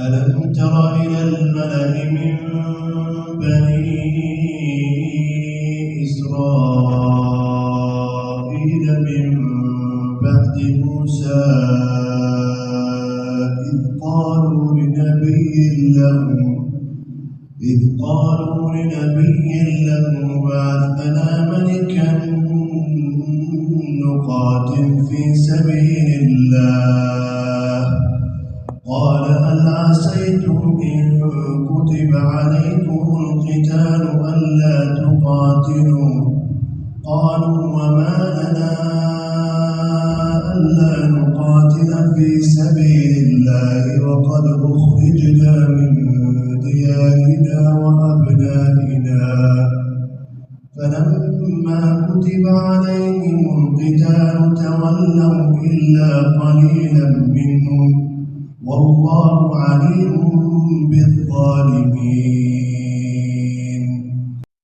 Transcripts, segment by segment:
ألم تر إلى الملأ من بني إسرائيل من بعد موسى إذ قالوا لنبي له ابعث لنا ملكا نقاتل في سبيل الله قال هل عسيتم إن كتب عليكم القتال ألا تقاتلوا قالوا وما لنا ألا نقاتل في سبيل الله وقد أخرجنا من ديارنا وأبنائنا فلما كتب عليهم القتال تولوا إلا قليلا منهم والله عليم بالظالمين।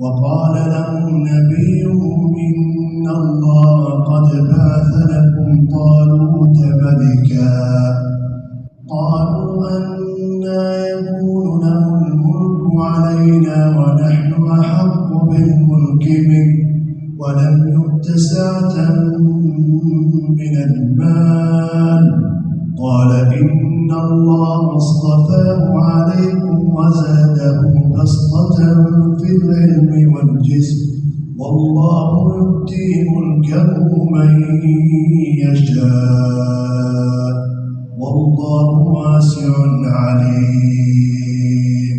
وقال لهم نبيهم إن الله قد بعث لكم طالوت ملكا قالوا أنى يكون له الملك علينا ونحن أحق بالملك منه ولم يؤت سعة من المال قال إن الله اصطفاه عليكم وزاده بسطة في العلم والجسم والله يؤتي ملكه من يشاء والله واسع عليم।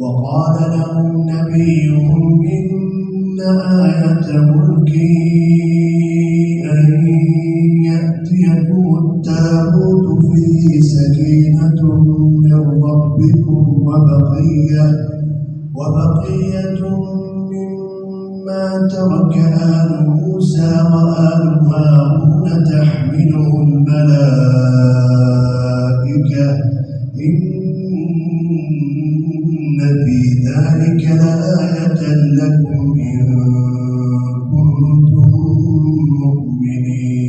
وقال لهم نبيهم إن آية ملكه أن يأتيكم التابوت فيه سكينة من ربكم وبقية مما ترك آل موسى وآل هارون تحمله الملائكة إن في ذلك لآية لكم إن كنتم مؤمنين।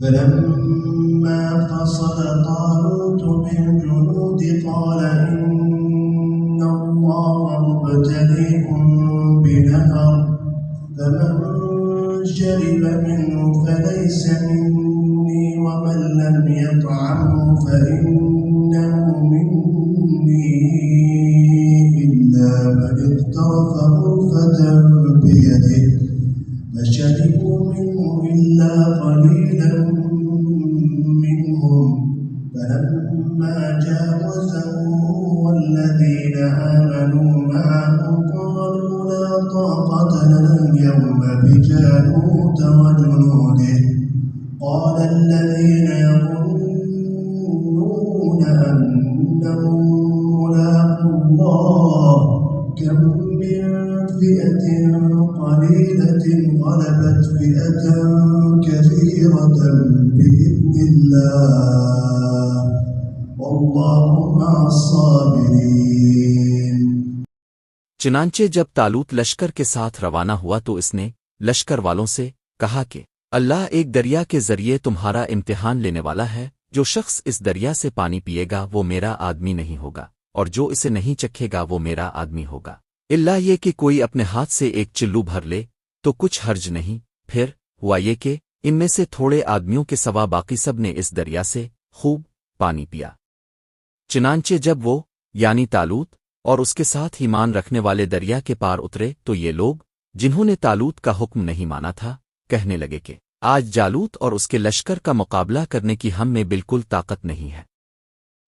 فلما فصل طالوت بالجنود قال إن الله مبتليكم بنهر فمن شرب منه فليس مني ومن لم يطعمه فإنه مني إلا من اقترف غرفة بيده فشربوا منه إلا قليلا منهم فلما جاوزه والذين آمنوا معه قالوا لا طاقة لنا اليوم بجالوت وجنوده قال الذين يظنون أنهم ملاقو الله كم من فئة قليلة غلبت فئة كثيرة بإذن الله والله مع الصابرين۔ چنانچہ جب طالوت لشکر کے ساتھ روانہ ہوا تو اس نے لشکر والوں سے کہا کہ اللہ ایک دریا کے ذریعے تمہارا امتحان لینے والا ہے، جو شخص اس دریا سے پانی پیے گا وہ میرا آدمی نہیں ہوگا، اور جو اسے نہیں چکھے گا وہ میرا آدمی ہوگا، اللہ یہ کہ کوئی اپنے ہاتھ سے ایک چلو بھر لے تو کچھ حرج نہیں۔ پھر ہوا یہ کہ ان میں سے تھوڑے آدمیوں کے سوا باقی سب نے اس دریا سے خوب پانی پیا۔ چنانچہ جب وہ یعنی طالوت اور اس کے ساتھ ایمان رکھنے والے دریا کے پار اترے تو یہ لوگ جنہوں نے طالوت کا حکم نہیں مانا تھا کہنے لگے کہ آج جالوت اور اس کے لشکر کا مقابلہ کرنے کی ہم میں بالکل طاقت نہیں ہے۔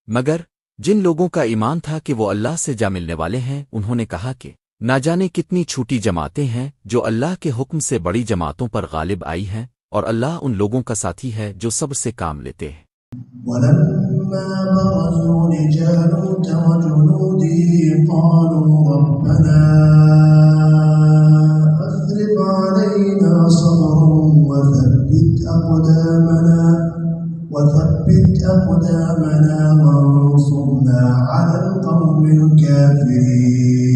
مگر جن لوگوں کا ایمان تھا کہ وہ اللہ سے جا ملنے والے ہیں انہوں نے کہا کہ نہ جانے کتنی چھوٹی جماعتیں ہیں جو اللہ کے حکم سے بڑی جماعتوں پر غالب آئی ہیں، اور اللہ ان لوگوں کا ساتھی ہے جو صبر سے کام لیتے ہیں۔ ولما برزوا لجالوت وجنوده قالوا ربنا أفرغ علينا صبرا وثبت أقدامنا وانصرنا على القوم الكافرين۔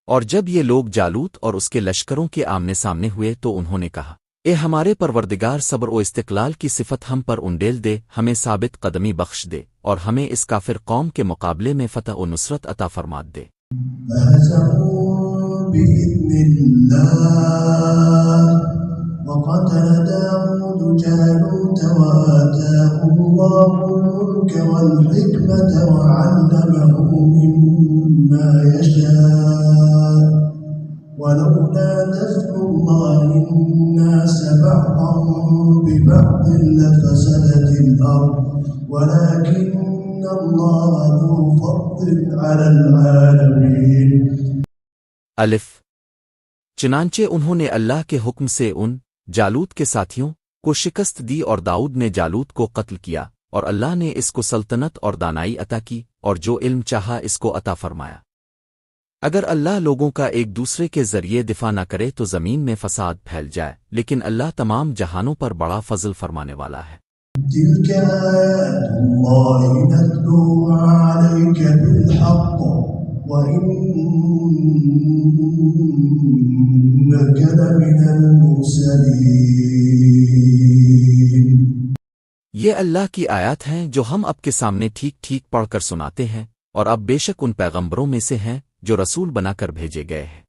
اور جب یہ لوگ جالوت اور اس کے لشکروں کے آمنے سامنے ہوئے تو انہوں نے کہا اے ہمارے پروردگار، صبر و استقلال کی صفت ہم پر انڈیل دے، ہمیں ثابت قدمی بخش دے، اور ہمیں اس کافر قوم کے مقابلے میں فتح و نصرت عطا فرمات دے۔ فهزموا بإذن الله وقتل داود جالوت وآتاه الله الملك والحكمة وعلمه مما يشاء ولولا دفع الله الناس بعضهم ببعض لفسدت الأرض ولكن الله ذو فضل على العالمين۔ الف چنانچہ انہوں نے اللہ کے حکم سے ان جالوت کے ساتھیوں کو شکست دی اور داؤد نے جالوت کو قتل کیا، اور اللہ نے اس کو سلطنت اور دانائی عطا کی، اور جو علم چاہا اس کو عطا فرمایا۔ اگر اللہ لوگوں کا ایک دوسرے کے ذریعے دفاع نہ کرے تو زمین میں فساد پھیل جائے، لیکن اللہ تمام جہانوں پر بڑا فضل فرمانے والا ہے۔ تلك آيات الله نتلوها عليك بالحق وإنك لمن المرسلين۔ یہ اللہ کی آیات ہیں جو ہم اب کے سامنے ٹھیک ٹھیک پڑھ کر سناتے ہیں، اور اب بے شک ان پیغمبروں میں سے ہیں جو رسول بنا کر بھیجے گئے ہیں۔